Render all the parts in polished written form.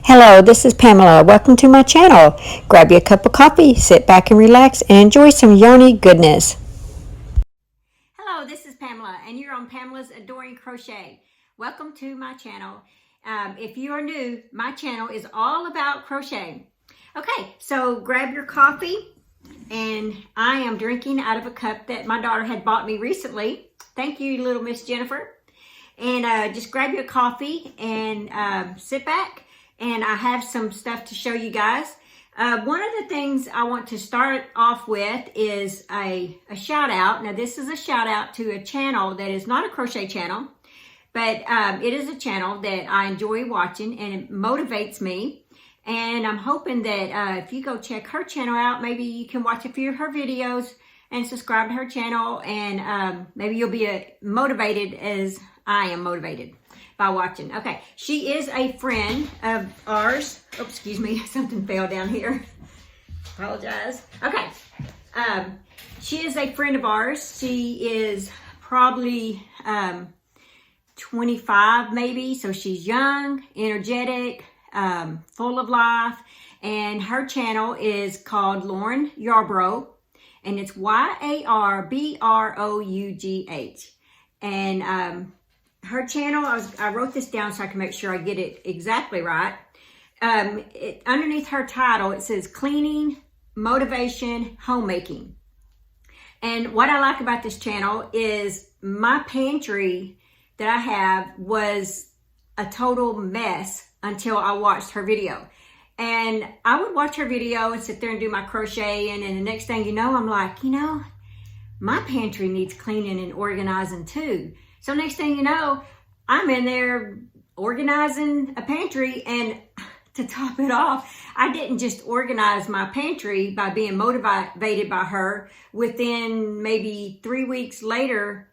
Hello, this is Pamela. Welcome to my channel. Grab you a cup of coffee, sit back and relax, and enjoy some yoni goodness. Hello, this is Pamela, and you're on Pamela's Adoring Crochet. Welcome to my channel. If you are new, my channel is all about crochet. Okay, so grab your coffee, and I am drinking out of a cup that my daughter had bought me recently. Thank you, little Miss Jennifer. And just grab your coffee and sit back. And I have some stuff to show you guys. One of the things I want to start off with is a shout out. Now this is a shout out to a channel that is not a crochet channel, but it is a channel that I enjoy watching and it motivates me. And I'm hoping that if you go check her channel out, maybe you can watch a few of her videos and subscribe to her channel, and maybe you'll be motivated as I am motivated by watching. Okay, she is a friend of ours. Oh, excuse me, something fell down here. Apologize. Okay, she is a friend of ours. She is probably 25 maybe, so she's young, energetic, full of life, and her channel is called Lauren Yarbrough, and it's Yarbrough. And her channel, I wrote this down so I can make sure I get it exactly right. Underneath her title, it says Cleaning, Motivation, Homemaking. And what I like about this channel is my pantry that I have was a total mess until I watched her video. And I would watch her video and sit there and do my crocheting, and the next thing you know, I'm like, my pantry needs cleaning and organizing too. So next thing you know, I'm in there organizing a pantry, and to top it off, I didn't just organize my pantry by being motivated by her. Within maybe 3 weeks later,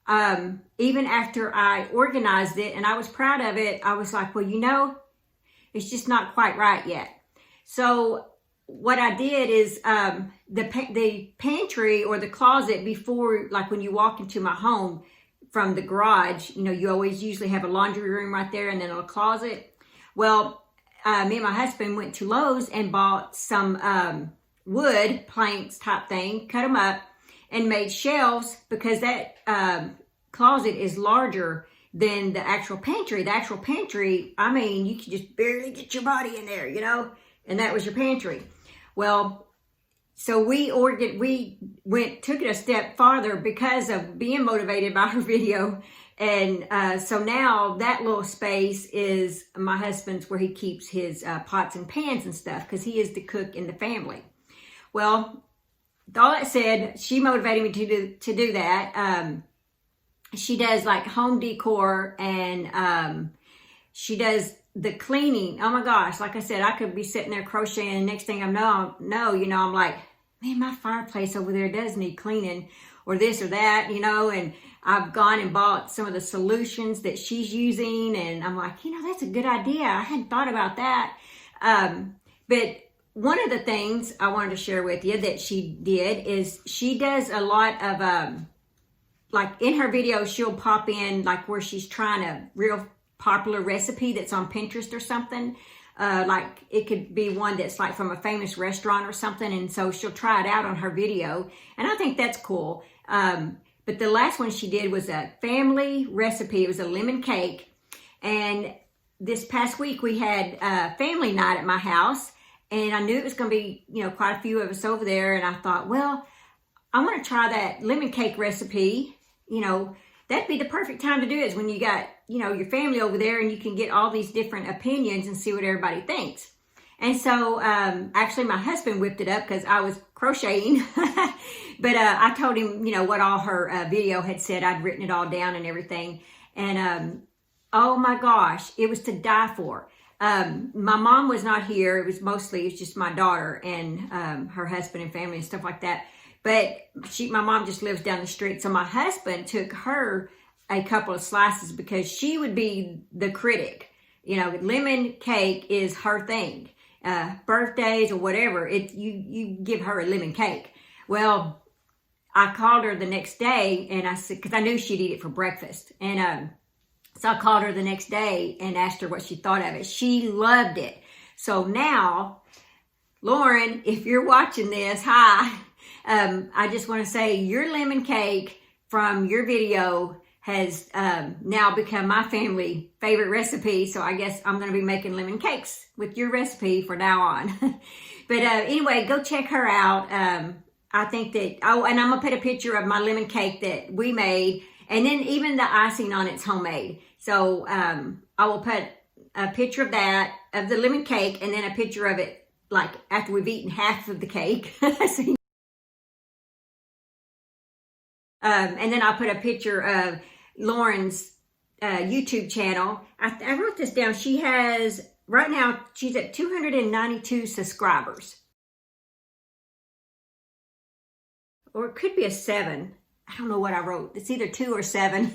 even after I organized it and I was proud of it, I was like, well, it's just not quite right yet. So what I did is the pantry or the closet before, like when you walk into my home, from the garage, you always usually have a laundry room right there and then a closet. Well, me and my husband went to Lowe's and bought some wood planks type thing, cut them up and made shelves, because that closet is larger than the actual pantry. The actual pantry, I mean, you could just barely get your body in there, and that was your pantry. Well, so we took it a step farther because of being motivated by her video. And so now that little space is my husband's, where he keeps his pots and pans and stuff, because he is the cook in the family. Well, with all that said, she motivated me to do that. She does like home decor, and she does the cleaning. Oh my gosh, like I said, I could be sitting there crocheting, and next thing I know, I'm like, man, my fireplace over there does need cleaning, or this or that, and I've gone and bought some of the solutions that she's using, and I'm like, that's a good idea. I hadn't thought about that. But one of the things I wanted to share with you that she did is she does a lot of, like in her video, she'll pop in like where she's trying a real popular recipe that's on Pinterest or something. Like it could be one that's like from a famous restaurant or something, and so she'll try it out on her video, and I think that's cool. But the last one she did was a family recipe. It was a lemon cake, and this past week we had a family night at my house, and I knew it was going to be quite a few of us over there, and I thought, well, I want to try that lemon cake recipe. That'd be the perfect time to do it, is when you got, your family over there, and you can get all these different opinions and see what everybody thinks. And so, actually my husband whipped it up because I was crocheting, but I told him, what all her video had said. I'd written it all down and everything. And oh my gosh, it was to die for. My mom was not here. It was just my daughter and her husband and family and stuff like that. But my mom just lives down the street. So my husband took her a couple of slices because she would be the critic. Lemon cake is her thing. Birthdays or whatever, you give her a lemon cake. Well, I called her the next day and I said, because I knew she'd eat it for breakfast. And So I called her the next day and asked her what she thought of it. She loved it. So now, Lauren, if you're watching this, hi. I just want to say your lemon cake from your video has now become my family favorite recipe. So I guess I'm going to be making lemon cakes with your recipe for now on. But anyway, go check her out. I think that, oh, and I'm going to put a picture of my lemon cake that we made. And then even the icing on it's homemade. So I will put a picture of that, of the lemon cake, and then a picture of it like after we've eaten half of the cake. So, and then I'll put a picture of Lauren's YouTube channel. I wrote this down. She has, right now, she's at 292 subscribers. Or it could be a 7. I don't know what I wrote. It's either 2 or 7.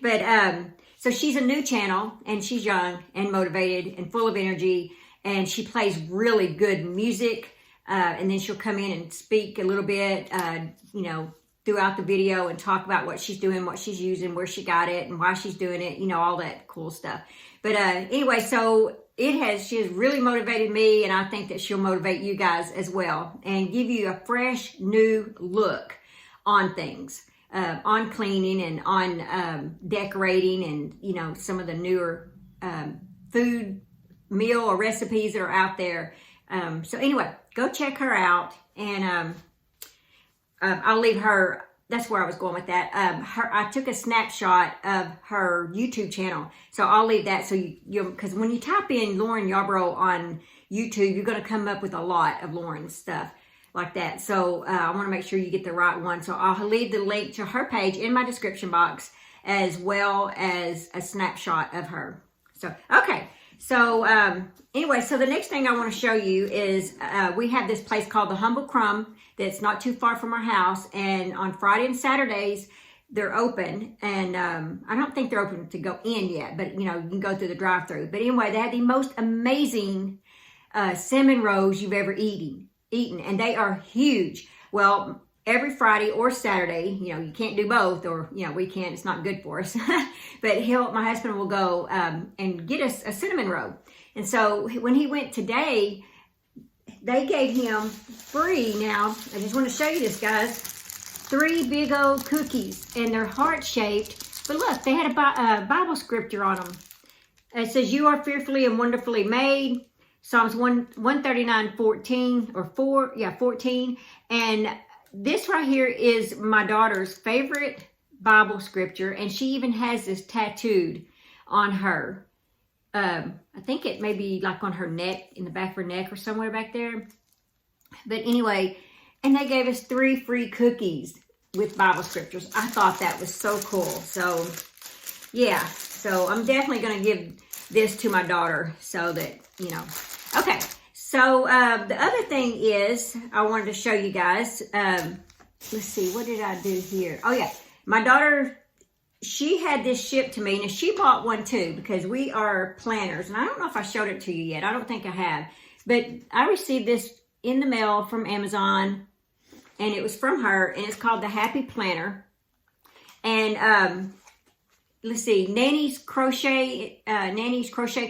But so she's a new channel, and she's young and motivated and full of energy, and she plays really good music. And then she'll come in and speak a little bit, you know, throughout the video and talk about what she's doing, what she's using, where she got it, and why she's doing it, you know, all that cool stuff. But anyway, so she has really motivated me, and I think that she'll motivate you guys as well and give you a fresh new look on things, on cleaning and on decorating, and, you know, some of the newer food meal or recipes that are out there. So anyway, go check her out, and I'll leave her, that's where I was going with that. I took a snapshot of her YouTube channel. So I'll leave that so because when you type in Lauren Yarbrough on YouTube, you're going to come up with a lot of Lauren's stuff like that. So I want to make sure you get the right one. So I'll leave the link to her page in my description box, as well as a snapshot of her. So, okay. So anyway, so the next thing I want to show you is we have this place called the Humble Crumb that's not too far from our house, and on Friday and Saturdays they're open, and I don't think they're open to go in yet, but you know, you can go through the drive-through. But anyway, they have the most amazing cinnamon rolls you've ever eaten, and they are huge. Well, every Friday or Saturday, you know, you can't do both, or, you know, we can't, it's not good for us. But my husband will go and get us a cinnamon roll. And so when he went today, they gave him free. Now, I just want to show you this, guys. 3 big old cookies, and they're heart-shaped. But look, they had a Bible scripture on them. It says, "You are fearfully and wonderfully made." Psalms 139:14 or 14. And this right here is my daughter's favorite Bible scripture, and she even has this tattooed on her. I think it may be like on her neck, in the back of her neck or somewhere back there. But anyway, and they gave us 3 free cookies with Bible scriptures. I thought that was so cool. So yeah, so I'm definitely going to give this to my daughter so that, you know. Okay, so the other thing is, I wanted to show you guys, let's see, what did I do here? Oh yeah, my daughter, she had this shipped to me, and she bought one too, because we are planners, and I don't know if I showed it to you yet. I don't think I have, but I received this in the mail from Amazon, and it was from her, and it's called the Happy Planner. And let's see, Nanny's Crochet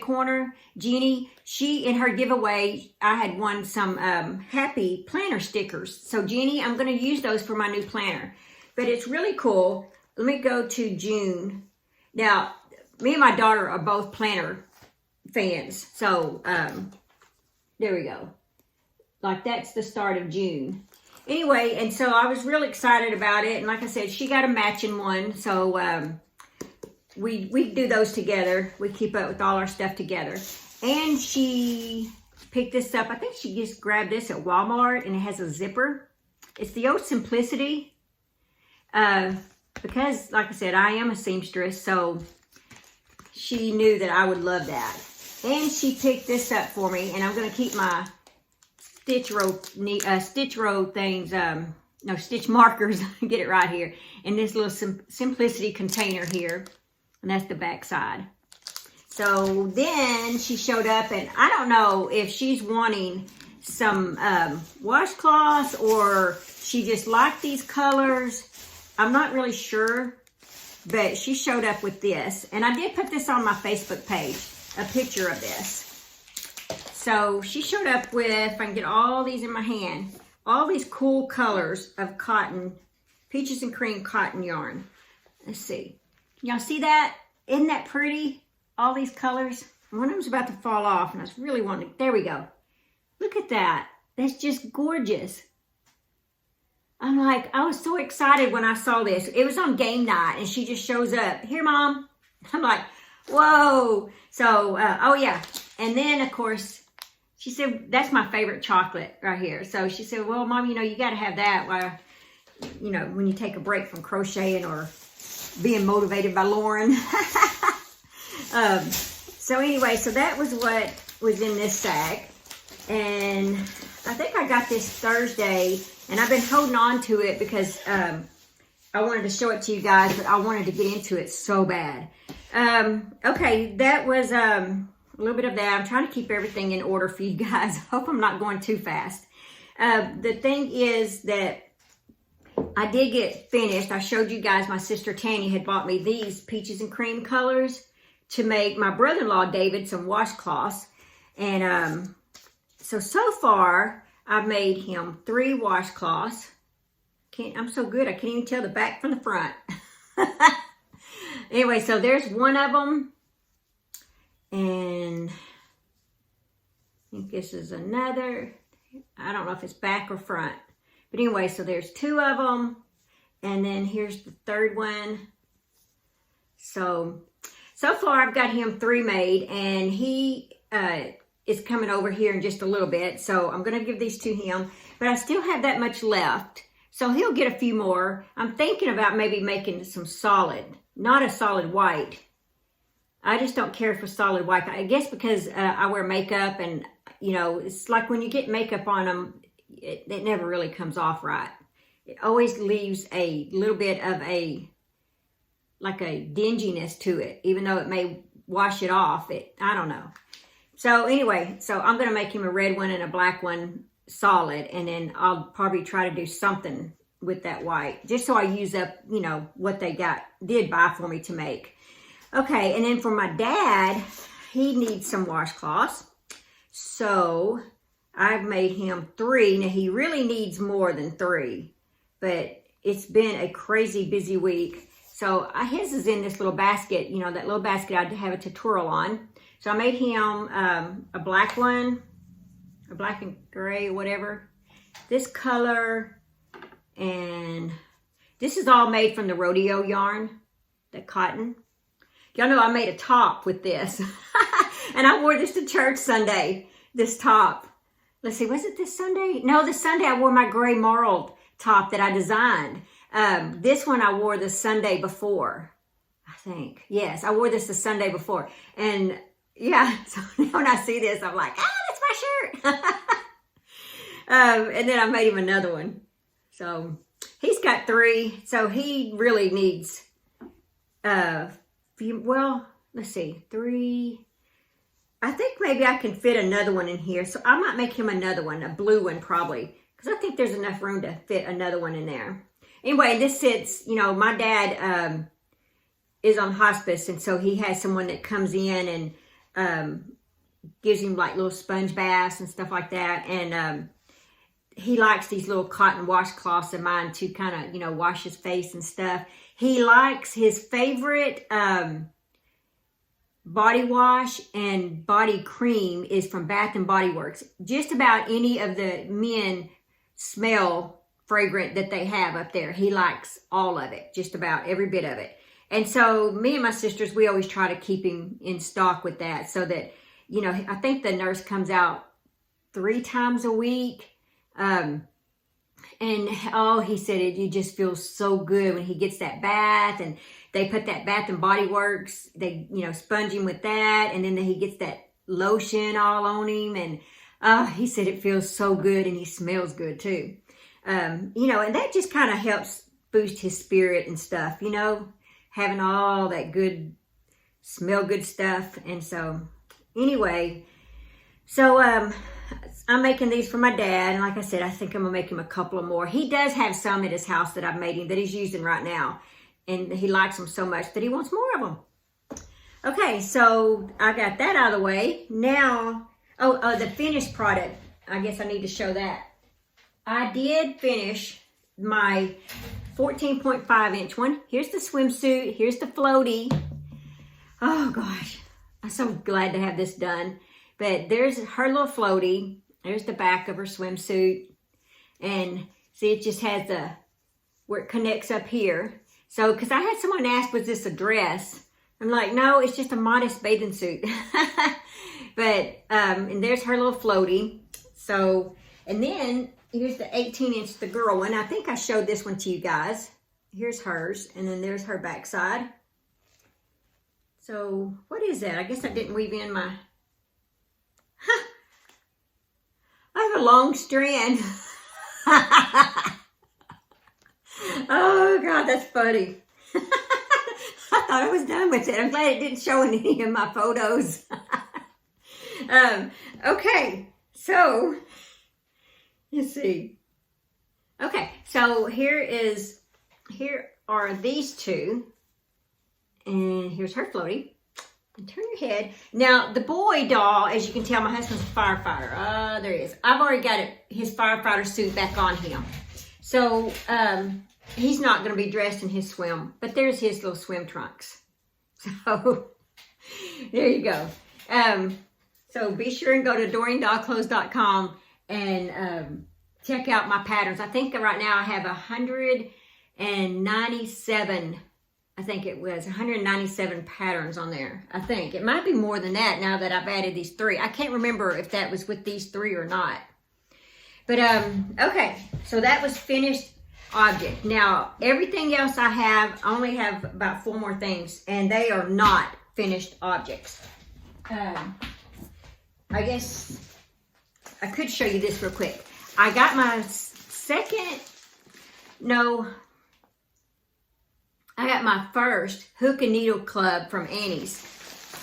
Corner, Jeannie, she, in her giveaway, I had won some Happy Planner stickers. So Jeannie, I'm going to use those for my new planner. But it's really cool. Let me go to June. Now, me and my daughter are both planner fans. So, there we go. Like, that's the start of June. Anyway, and so I was really excited about it. And like I said, she got a matching one. So, we do those together. We keep up with all our stuff together. And she picked this up. I think she just grabbed this at Walmart, and it has a zipper. It's the old Simplicity. Because, like I said, I am a seamstress, so she knew that I would love that. And she picked this up for me, and I'm going to keep my stitch row things, no, stitch markers, get it right here, in this little Simplicity container here. And that's the back side. So then she showed up, and I don't know if she's wanting some washcloths, or she just liked these colors. I'm not really sure. but she showed up with this. And I did put this on my Facebook page, a picture of this. So she showed up with, if I can get all these in my hand, all these cool colors of cotton, peaches and cream cotton yarn. Let's see. Y'all see that? Isn't that pretty? All these colors. One of them's about to fall off, and I was really wanting, there we go. Look at that. That's just gorgeous. I'm like, I was so excited when I saw this. It was on game night, and she just shows up. Here, Mom. I'm like, whoa. So, oh yeah. And then, of course, she said, that's my favorite chocolate right here. So she said, well, Mom, you know, you got to have that while, you know, when you take a break from crocheting or being motivated by Lauren. So anyway, so that was what was in this sack. And I think I got this Thursday, and I've been holding on to it because I wanted to show it to you guys, but I wanted to get into it so bad. Okay, that was a little bit of that. I'm trying to keep everything in order for you guys. Hope I'm not going too fast. The thing is that I did get finished. I showed you guys my sister Tanya had bought me these peaches and cream colors to make my brother-in-law David some washcloths. And so far I've made him 3 washcloths. I'm so good I can't even tell the back from the front. Anyway, so there's one of them. And I think this is another. I don't know if it's back or front. But anyway, so there's 2 of them. And then here's the third one. So far I've got him 3 made. And he is coming over here in just a little bit. So I'm going to give these to him. But I still have that much left. So he'll get a few more. I'm thinking about maybe making some solid. Not a solid white. I just don't care for solid white. I guess because I wear makeup, and you know, it's like when you get makeup on them, it never really comes off right. It always leaves a little bit of like a dinginess to it, even though it may wash it off. I don't know. So anyway, so I'm going to make him a red one and a black one solid, and then I'll probably try to do something with that white, just so I use up, you know, what they did buy for me to make. Okay, and then for my dad, he needs some washcloths. So I've made him 3. Now he really needs more than 3, but it's been a crazy busy week. So his is in this little basket, you know, that little basket I have a tutorial on. So I made him a black one, a black and gray, whatever. This color, and this is all made from the rodeo yarn, the cotton. Y'all know I made a top with this. And I wore this to church Sunday, this top. Let's see, was it this Sunday? No, this Sunday I wore my gray marled top that I designed. This one I wore the Sunday before, I think. Yes, I wore this the Sunday before. And yeah, so when I see this, I'm like, that's my shirt. And then I made him another one. So he's got 3. So he really needs, well, let's see, 3. I think maybe I can fit another one in here. So I might make him another one, a blue one probably, because I think there's enough room to fit another one in there. Anyway, this sits, you know, my dad is on hospice, and so he has someone that comes in and gives him like little sponge baths and stuff like that. And he likes these little cotton washcloths of mine to kind of, you know, wash his face and stuff. He likes his favorite body wash and body cream is from Bath and Body Works. Just about any of the men smell fragrant that they have up there. He likes all of it, just about every bit of it. And so me and my sisters, we always try to keep him in stock with that, so that, you know, I think the nurse comes out 3 times a week. And oh, he said you just feel so good when he gets that bath, and they put that Bath and Body Works, they, you know, sponge him with that, and then he gets that lotion all on him, and he said it feels so good, and he smells good too. You know, and that just kind of helps boost his spirit and stuff, you know, having all that good, smell good stuff. And so anyway, so I'm making these for my dad, and like I said, I think I'm gonna make him a couple of more. He does have some at his house that I've made him that he's using right now, And he likes them so much that he wants more of them. Okay, so I got that out of the way. Now, the finished product. I guess I need to show that. I did finish my 14.5 inch one. Here's the swimsuit. Here's the floaty. Oh gosh, I'm so glad to have this done. But there's her little floaty. There's the back of her swimsuit. And see, it just has where it connects up here. So, because I had someone ask, was this a dress? I'm like, no, it's just a modest bathing suit. But, and there's her little floaty. So, and then here's the 18 inch, the girl one. I think I showed this one to you guys. Here's hers, and then there's her backside. So, what is that? I guess I didn't weave in my, I have a long strand. Oh God, that's funny. I thought I was done with it. I'm glad it didn't show in any of my photos. Okay, so let's see. Okay, so here are these two, and here's her floaty. And turn your head. Now, the boy doll, as you can tell, my husband's a firefighter. There he is. I've already got his firefighter suit back on him. So, he's not going to be dressed in his swim, but there's his little swim trunks. So, there you go. So, be sure and go to DoreenDollClothes.com and check out my patterns. I think that right now I have 197, I think it was 197 patterns on there. I think it might be more than that now that I've added these 3. I can't remember if that was with these 3 or not. But, okay, so that was finished object. Now, everything else I only have about 4 more things, and they are not finished objects. I guess I could show you this real quick. I got my I got my first hook and needle club from Annie's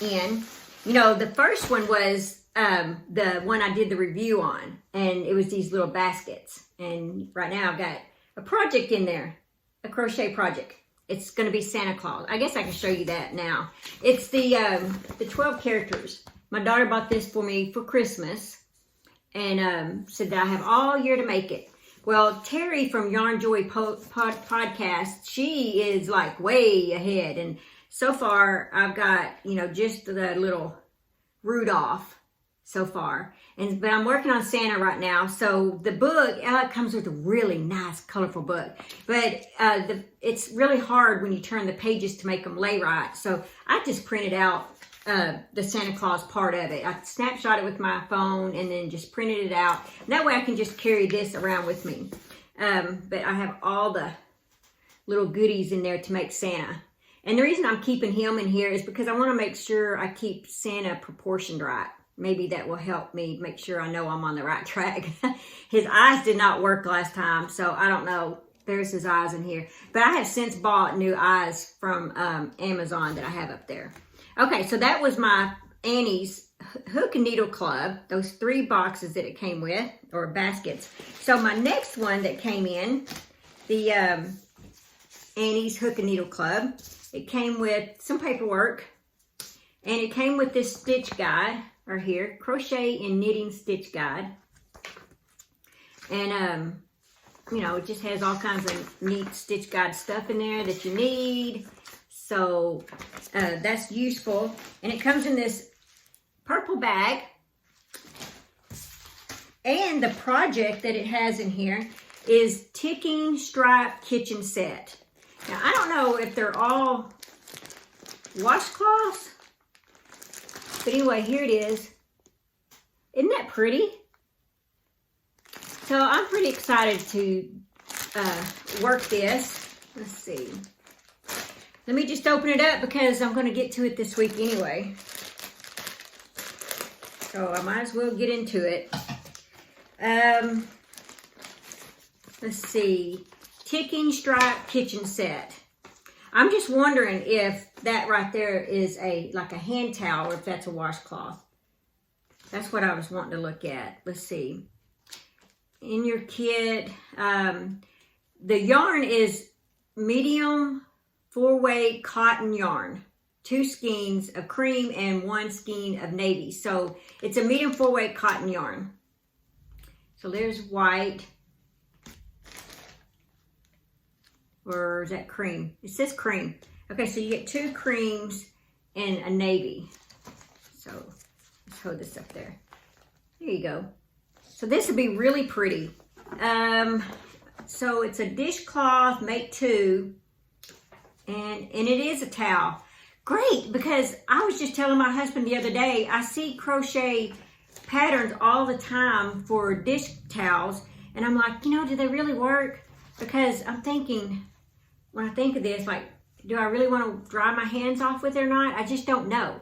in. You know, the first one was the one I did the review on, and it was these little baskets. And right now I've got a project in there, a crochet project. It's going to be Santa Claus. I guess I can show you that now. It's the 12 characters. My daughter bought this for me for Christmas, and said that I have all year to make it. Well, Terry from Yarn Joy podcast, she is like way ahead. And so far, I've got, you know, just the little Rudolph so far. But I'm working on Santa right now. So the book, it comes with a really nice, colorful book. But it's really hard when you turn the pages to make them lay right. So I just printed out the Santa Claus part of it. I snapshot it with my phone and then just printed it out. And that way I can just carry this around with me. But I have all the little goodies in there to make Santa. And the reason I'm keeping him in here is because I want to make sure I keep Santa proportioned right. Maybe that will help me make sure I know I'm on the right track. His eyes did not work last time, so I don't know. There's his eyes in here. But I have since bought new eyes from Amazon that I have up there. Okay, so that was my Annie's Hook and Needle Club, those 3 boxes that it came with, or baskets. So my next one that came in, the Annie's Hook and Needle Club, it came with some paperwork, and it came with this stitch guide right here, Crochet and Knitting Stitch Guide. And, you know, it just has all kinds of neat stitch guide stuff in there that you need. So that's useful. And it comes in this purple bag. And the project that it has in here is Ticking Stripe Kitchen Set. Now, I don't know if they're all washcloths. But anyway, here it is. Isn't that pretty? So I'm pretty excited to work this. Let's see. Let me just open it up because I'm going to get to it this week anyway. So I might as well get into it. Let's see. Ticking Stripe Kitchen Set. I'm just wondering if that right there is like a hand towel or if that's a washcloth. That's what I was wanting to look at. Let's see. In your kit, the yarn is medium 4-way cotton yarn. 2 skeins of cream and 1 skein of navy. So it's a medium 4-way cotton yarn. So there's white. Or is that cream? It says cream. Okay, so you get 2 creams and a navy. So let's hold this up there. There you go. So this would be really pretty. So it's a dishcloth, make 2, and it is a towel. Great, because I was just telling my husband the other day, I see crochet patterns all the time for dish towels, and I'm like, you know, do they really work? Because I'm thinking, when I think of this, like, do I really want to dry my hands off with it or not? I just don't know.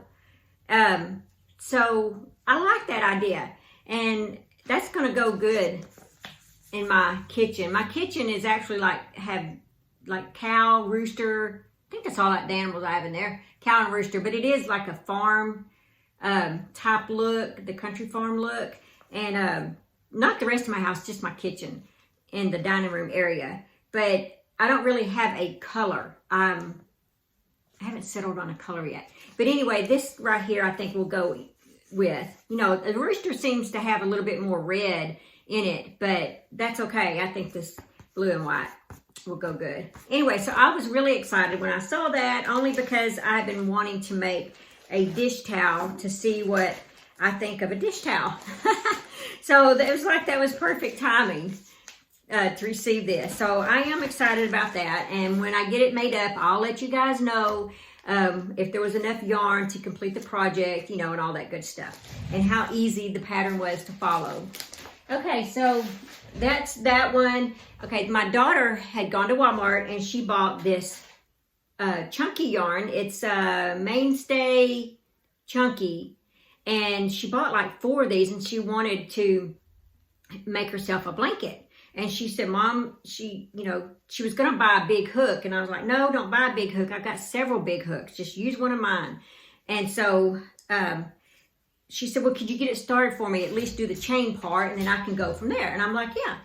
So I like that idea, and that's going to go good in my kitchen. My kitchen is actually have cow, rooster. I think that's all that the animals I have in there. Cow and rooster, but it is like a farm type look, the country farm look, and not the rest of my house, just my kitchen and the dining room area. But I don't really have a color. I haven't settled on a color yet. But anyway, this right here I think will go with, you know, the rooster seems to have a little bit more red in it, but that's okay. I think this blue and white will go good. Anyway, so I was really excited when I saw that, only because I've been wanting to make a dish towel to see what I think of a dish towel. So it was like that was perfect timing to receive this. So I am excited about that, and when I get it made up, I'll let you guys know if there was enough yarn to complete the project, you know, and all that good stuff, and how easy the pattern was to follow. Okay, so that's that one. Okay, my daughter had gone to Walmart and she bought this chunky yarn. It's Mainstay Chunky, and she bought like 4 of these, and she wanted to make herself a blanket. And she said, Mom, she was going to buy a big hook. And I was like, no, don't buy a big hook. I've got several big hooks. Just use one of mine. And so she said, well, could you get it started for me? At least do the chain part, and then I can go from there. And I'm like, yeah.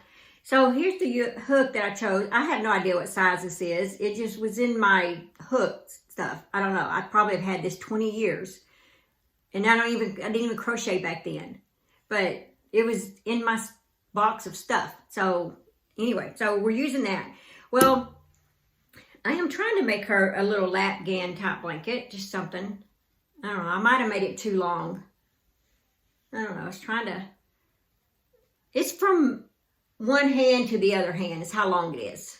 So here's the hook that I chose. I have no idea what size this is. It just was in my hook stuff. I don't know. I probably have had this 20 years. And I didn't even crochet back then. But it was in my box of stuff. So anyway, so we're using that. Well, I am trying to make her a little lapgan type blanket, just something. I don't know, I might have made it too long. I don't know, I was trying to, it's from one hand to the other hand is how long it is.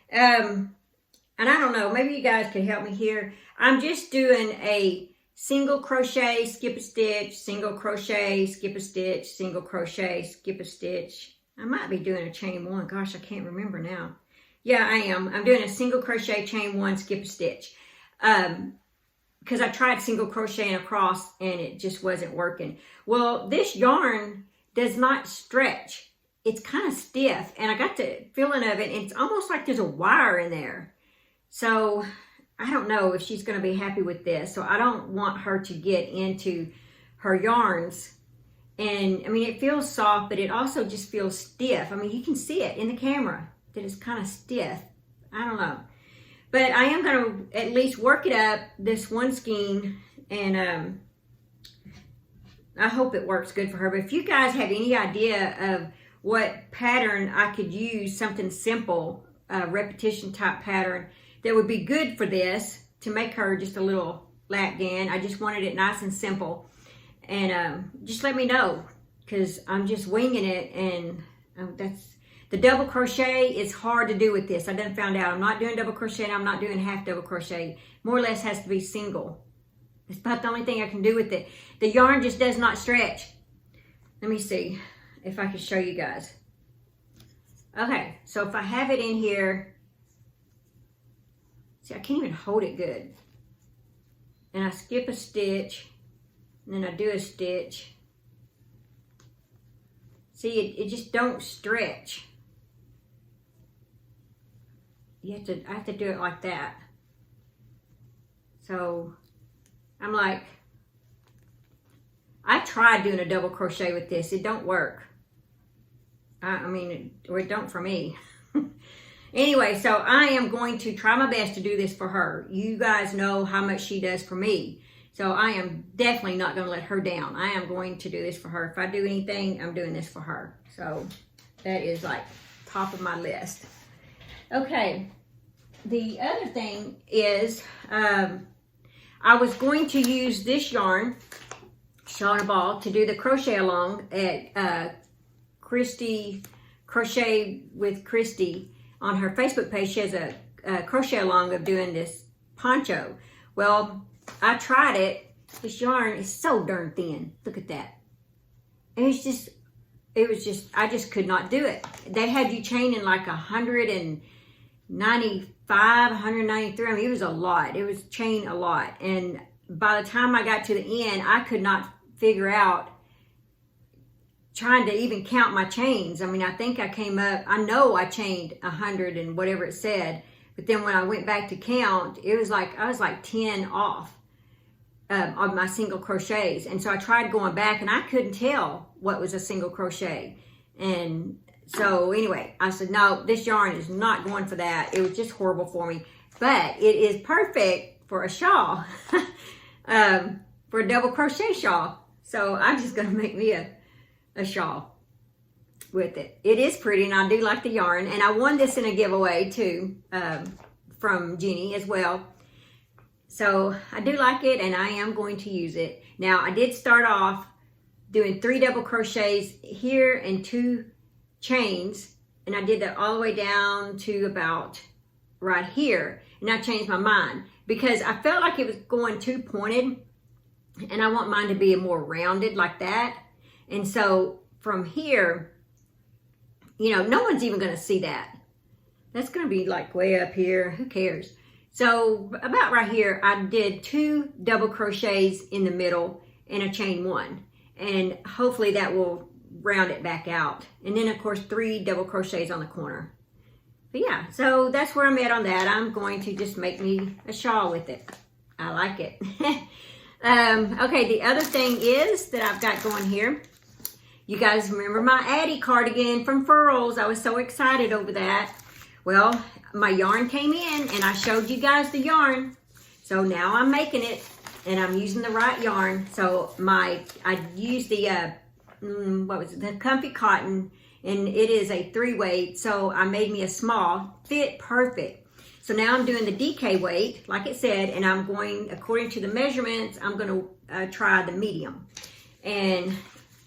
And I don't know, maybe you guys can help me here. I'm just doing a single crochet, skip a stitch, single crochet, skip a stitch, single crochet, skip a stitch. I might be doing a chain 1. Gosh, I can't remember now. Yeah, I am. I'm doing a single crochet, chain 1, skip a stitch. Because I tried single crocheting across and it just wasn't working. Well, this yarn does not stretch. It's kind of stiff, and I got the feeling of it, and it's almost like there's a wire in there. So I don't know if she's going to be happy with this. So I don't want her to get into her yarns. And I mean, it feels soft, but it also just feels stiff. I mean, you can see it in the camera that it's kind of stiff. I don't know. But I am going to at least work it up, this one skein, and I hope it works good for her. But if you guys have any idea of what pattern I could use, something simple, repetition type pattern, that would be good for this, to make her just a little lapgan. I just wanted it nice and simple. And just let me know, because I'm just winging it, and that's the double crochet is hard to do with this. I done found out I'm not doing double crochet, and I'm not doing half double crochet. More or less has to be single. It's about the only thing I can do with it. The yarn just does not stretch. Let me see if I can show you guys. Okay, so if I have it in here, see, I can't even hold it good. And I skip a stitch, and then I do a stitch. See, it just don't stretch. I have to do it like that. So I'm like, I tried doing a double crochet with this. It don't work. I mean, or it don't for me. Anyway, so I am going to try my best to do this for her. You guys know how much she does for me. So I am definitely not going to let her down. I am going to do this for her. If I do anything, I'm doing this for her. So that is like top of my list. Okay. The other thing is I was going to use this yarn, Shauna Ball, to do the crochet along at Christy, Crochet with Christy. On her Facebook page, she has a crochet along of doing this poncho. Well, I tried it. This yarn is so darn thin. Look at that. And it was just, I just could not do it. They had you chaining like 195, 193. I mean, it was a lot. It was chain a lot. And by the time I got to the end, I could not figure out trying to even count my chains. I mean, I think I came up, I know I chained 100 and whatever it said. But then when I went back to count, it was like, I was like 10 off of my single crochets. And so I tried going back and I couldn't tell what was a single crochet. And so anyway, I said, no, this yarn is not going for that. It was just horrible for me. But it is perfect for a shawl, for a double crochet shawl. So I'm just going to make me a shawl with it. It is pretty and I do like the yarn. And I won this in a giveaway too, from Jenny as well. So I do like it and I am going to use it. Now I did start off doing 3 double crochets here and 2 chains. And I did that all the way down to about right here. And I changed my mind because I felt like it was going too pointed and I want mine to be more rounded like that. And so from here, you know, no one's even going to see that. That's going to be like way up here. Who cares? So about right here, I did 2 double crochets in the middle and a chain 1. And hopefully that will round it back out. And then of course 3 double crochets on the corner. But yeah, so that's where I'm at on that. I'm going to just make me a shawl with it. I like it. Okay, the other thing is that I've got going here. You guys remember my Addie cardigan from Furls. I was so excited over that. Well, my yarn came in and I showed you guys the yarn. So now I'm making it and I'm using the right yarn. So I used the, the Comfy Cotton, and it is a 3-weight. So I made me a small, fit perfect. So now I'm doing the DK weight, like it said, and I'm going, according to the measurements, I'm going to try the medium. And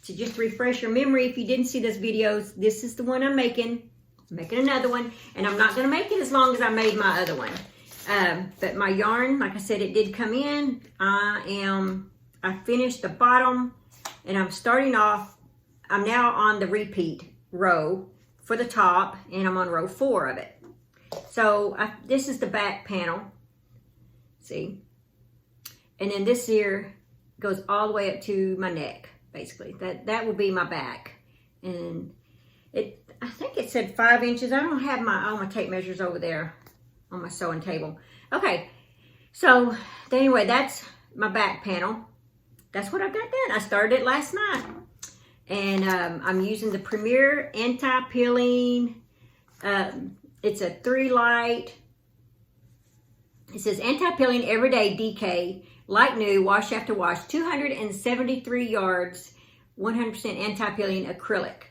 to just refresh your memory, if you didn't see those videos, this is the one I'm making. I'm making another one, and I'm not going to make it as long as I made my other one. But my yarn, like I said, it did come in. I finished the bottom, and I'm starting off. I'm now on the repeat row for the top, and I'm on row 4 of it. So this is the back panel. See? And then this here goes all the way up to my neck. Basically, that will be my back. And I think it said 5 inches. I don't have all my tape measures over there on my sewing table. Okay, so anyway, that's my back panel. That's what I got done. I started it last night. And I'm using the Premier Anti-Peeling. It's a 3-light. It says Anti-Peeling Everyday DK. Light new, wash after wash, 273 yards, 100% anti-peeling acrylic.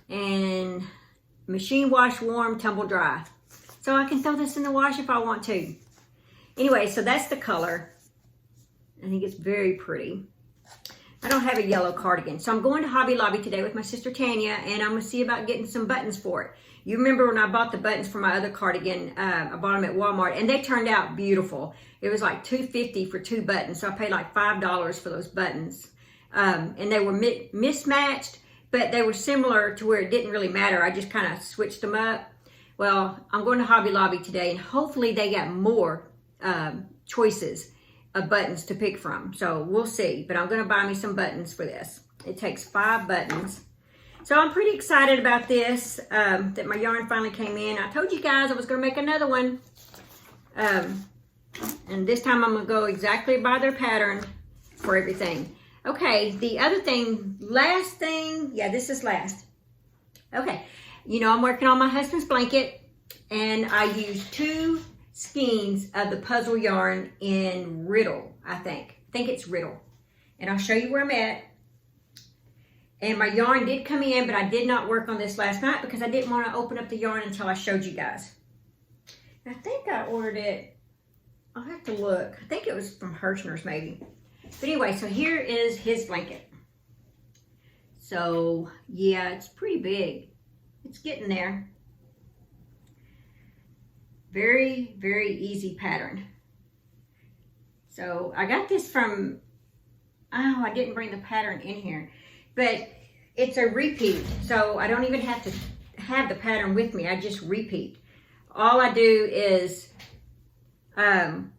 And machine wash, warm, tumble dry. So I can throw this in the wash if I want to. Anyway, so that's the color. I think it's very pretty. I don't have a yellow cardigan. So I'm going to Hobby Lobby today with my sister Tanya, and I'm going to see about getting some buttons for it. You remember when I bought the buttons for my other cardigan, I bought them at Walmart, and they turned out beautiful. It was like $2.50 for 2 buttons, so I paid like $5 for those buttons. And they were mismatched, but they were similar to where it didn't really matter. I just kind of switched them up. Well, I'm going to Hobby Lobby today, and hopefully they got more choices of buttons to pick from. So we'll see, but I'm going to buy me some buttons for this. It takes 5 buttons. So I'm pretty excited about this, that my yarn finally came in. I told you guys I was going to make another one. And this time I'm going to go exactly by their pattern for everything. Okay, the other thing, last thing, yeah, this is last. Okay, you know I'm working on my husband's blanket. And I used 2 skeins of the puzzle yarn in Riddle, I think. I think it's Riddle. And I'll show you where I'm at. And my yarn did come in, but I did not work on this last night because I didn't want to open up the yarn until I showed you guys. I think I ordered it, I'll have to look. I think it was from Hirschner's maybe. But anyway, so here is his blanket. So yeah, it's pretty big. It's getting there. Very, very easy pattern. So I got this from, oh, I didn't bring the pattern in here, but it's a repeat. So I don't even have to have the pattern with me. I just repeat. All I do is, where am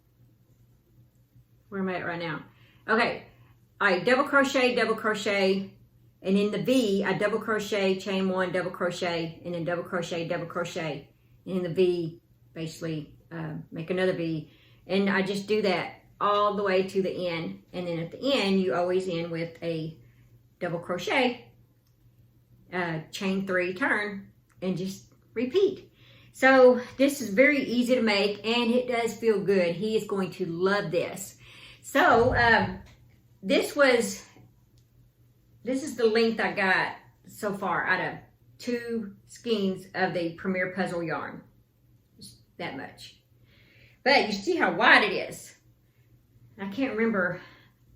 I at right now? Okay, I double crochet, and in the V, I double crochet, chain 1, double crochet, and then double crochet, and in the V, basically make another V, and I just do that all the way to the end, and then at the end, you always end with a double crochet, chain 3, turn, and just repeat. So this is very easy to make, and it does feel good. He is going to love this. So this is the length I got so far out of 2 skeins of the Premier Puzzle yarn. Just that much. But you see how wide it is. I can't remember.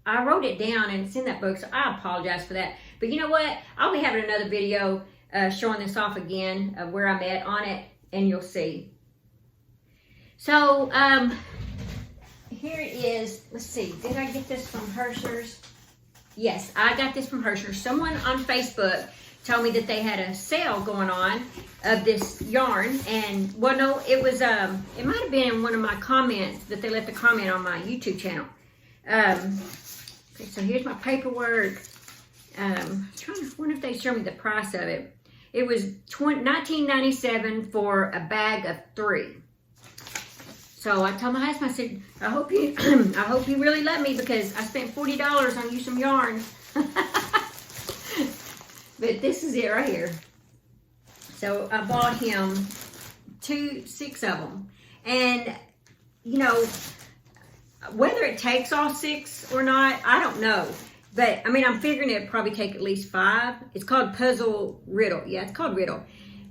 I wrote it down and it's in that book, so I apologize for that. But you know what? I'll be having another video showing this off again of where I'm at on it, and you'll see. So here it is. Let's see. Did I get this from Hirschner's? Yes, I got this from Hirschner's. Someone on Facebook told me that they had a sale going on of this yarn, and well, no, it was it might have been in one of my comments that they left a comment on my YouTube channel. Okay, so here's my paperwork. Wonder if they show me the price of it. It was $19.97 for a bag of 3. So I told my husband, I said, I hope you really let me, because I spent $40 on you some yarn. But this is it right here. So I bought him 6 of them. And, you know, whether it takes all 6 or not, I don't know. But, I mean, I'm figuring it'd probably take at least 5. It's called Puzzle Riddle. Yeah, it's called Riddle.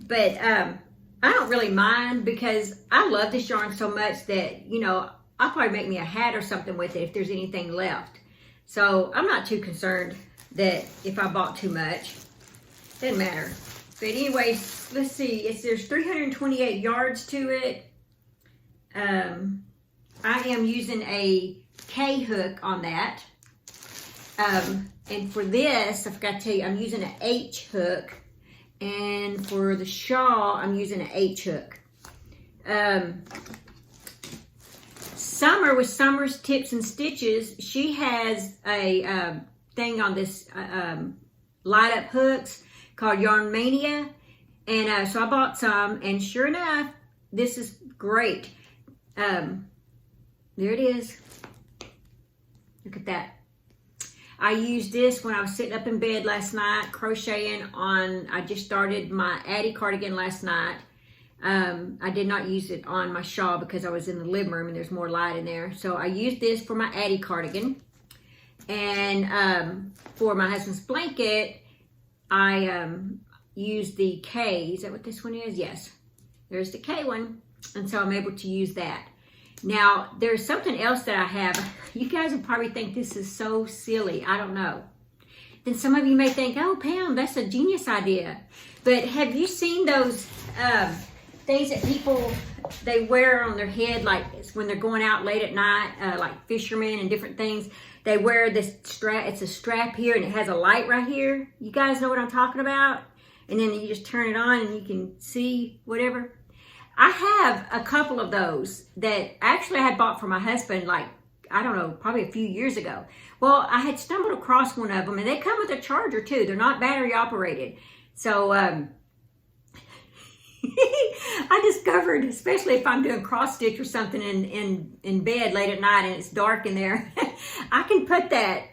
But I don't really mind, because I love this yarn so much that, you know, I'll probably make me a hat or something with it if there's anything left. So I'm not too concerned that if I bought too much. Doesn't matter. But anyways, let's see. There's 328 yards to it. I am using a K hook on that. And for this, I forgot to tell you, I'm using an H hook. And for the shawl, I'm using an H hook. Summer with Summer's Tips and Stitches, she has a thing on this light up hooks called Yarn Mania. And so I bought some, and sure enough, this is great. There it is. Look at that. I used this when I was sitting up in bed last night, crocheting on, I just started my Addie cardigan last night. I did not use it on my shawl because I was in the living room and there's more light in there. So I used this for my Addie cardigan. And for my husband's blanket, I used the K. Is that what this one is? Yes. There's the K one. And so I'm able to use that. Now, there's something else that I have. You guys will probably think this is so silly. I don't know. Then some of you may think, oh, Pam, that's a genius idea. But have you seen those things that people, they wear on their head, like when they're going out late at night, like fishermen and different things? They wear this strap. It's a strap here, and it has a light right here. You guys know what I'm talking about? And then you just turn it on, and you can see whatever. I have a couple of those that actually I had bought for my husband, like, I don't know, probably a few years ago. Well, I had stumbled across one of them, and they come with a charger too. They're not battery operated. So I discovered, especially if I'm doing cross stitch or something in bed late at night and it's dark in there, I can put that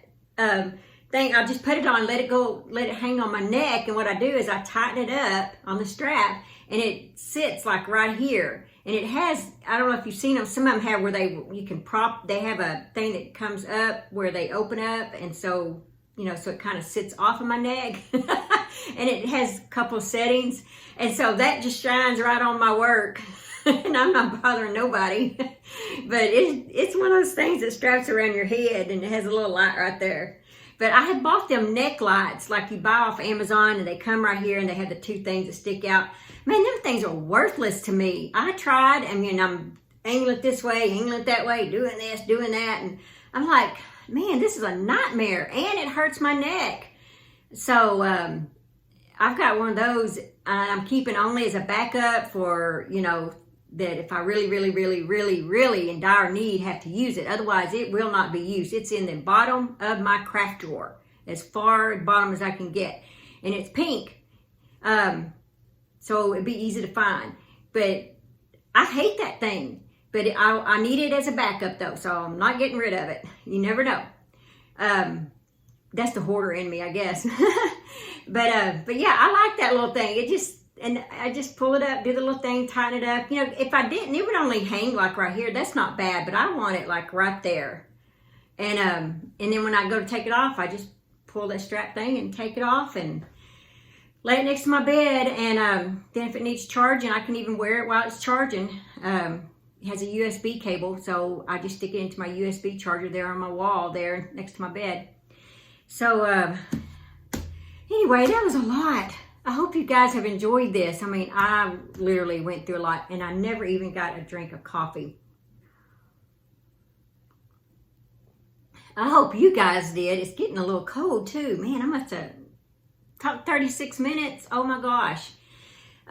thing, I'll just put it on, let it go, let it hang on my neck. And what I do is I tighten it up on the strap, and it sits like right here. And it has, I don't know if you've seen them, some of them have where you can prop, they have a thing that comes up where they open up, and so, you know, so it kind of sits off of my neck. And it has a couple of settings, and so that just shines right on my work. And I'm not bothering nobody. But it's one of those things that straps around your head, and it has a little light right there. But I had bought them neck lights like you buy off Amazon, and they come right here, and they have the two things that stick out. Man, them things are worthless to me. I tried, I mean, I'm angling it this way, angling it that way, doing this, doing that, and I'm like, man, this is a nightmare, and it hurts my neck. So I've got one of those, and I'm keeping only as a backup for, you know, that if I really in dire need have to use it. Otherwise, it will not be used. It's in the bottom of my craft drawer, as far bottom as I can get, and it's pink. So it'd be easy to find. But I hate that thing. But I need it as a backup though, so I'm not getting rid of it. You never know. That's the hoarder in me, I guess. But yeah, I like that little thing. And I just pull it up, do the little thing, tighten it up. You know, if I didn't, it would only hang like right here. That's not bad, but I want it like right there. And then when I go to take it off, I just pull that strap thing and take it off and lay it next to my bed. And then if it needs charging, I can even wear it while it's charging. It has a USB cable, so I just stick it into my USB charger there on my wall there next to my bed. So anyway, that was a lot. I hope you guys have enjoyed this. I mean, I literally went through a lot, and I never even got a drink of coffee. I hope you guys did. It's getting a little cold too. Man, I must have talked 36 minutes. Oh my gosh.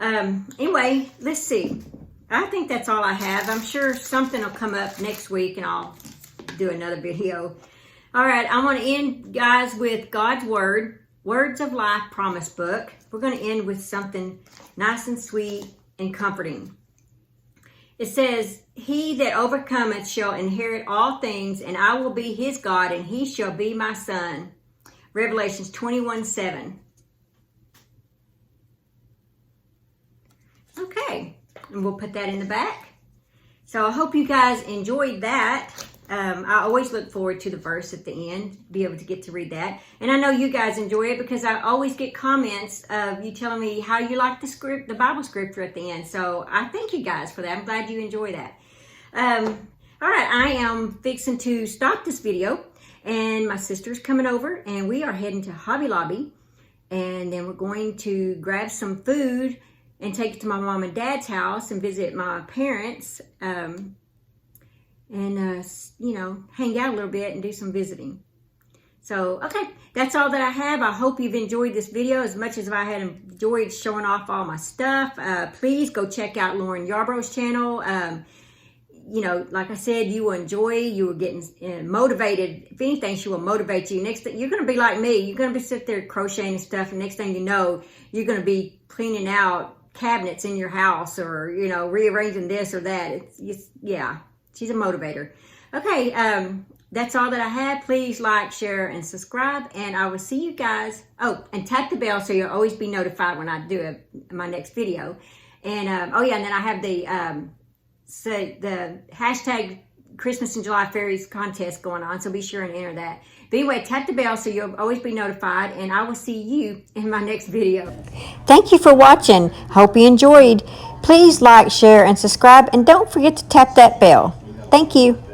Anyway, let's see. I think that's all I have. I'm sure something will come up next week, and I'll do another video. All right, I want to end, guys, with God's Word, Words of Life Promise Book. We're going to end with something nice and sweet and comforting. It says, "He that overcometh shall inherit all things, and I will be his God, and he shall be my son." Revelations 21:7. Okay, and we'll put that in the back. So I hope you guys enjoyed that. I always look forward to the verse at the end, be able to get to read that. And I know you guys enjoy it because I always get comments of you telling me how you like the Bible scripture at the end. So I thank you guys for that. I'm glad you enjoy that. All right, I am fixing to stop this video, and my sister's coming over, and we are heading to Hobby Lobby, and then we're going to grab some food and take it to my mom and dad's house and visit my parents, you know, hang out a little bit and do some visiting. So, okay, that's all that I have. I hope you've enjoyed this video as much as I had enjoyed showing off all my stuff. Please go check out Lauren Yarborough's channel. You know, like I said, you will enjoy, you will get motivated. If anything, she will motivate you. Next thing, you're going to be like me. You're going to be sitting there crocheting and stuff, and next thing you know, you're going to be cleaning out cabinets in your house, or, you know, rearranging this or that. Yeah, she's a motivator. Okay, that's all that I have. Please like, share, and subscribe, and I will see you guys. Oh, and tap the bell so you'll always be notified when I do my next video. And oh yeah, and then I have the hashtag Christmas in July Fairies contest going on, so be sure and enter that. But anyway, tap the bell so you'll always be notified, and I will see you in my next video. Thank you for watching. Hope you enjoyed. Please like, share, and subscribe, and don't forget to tap that bell. Thank you.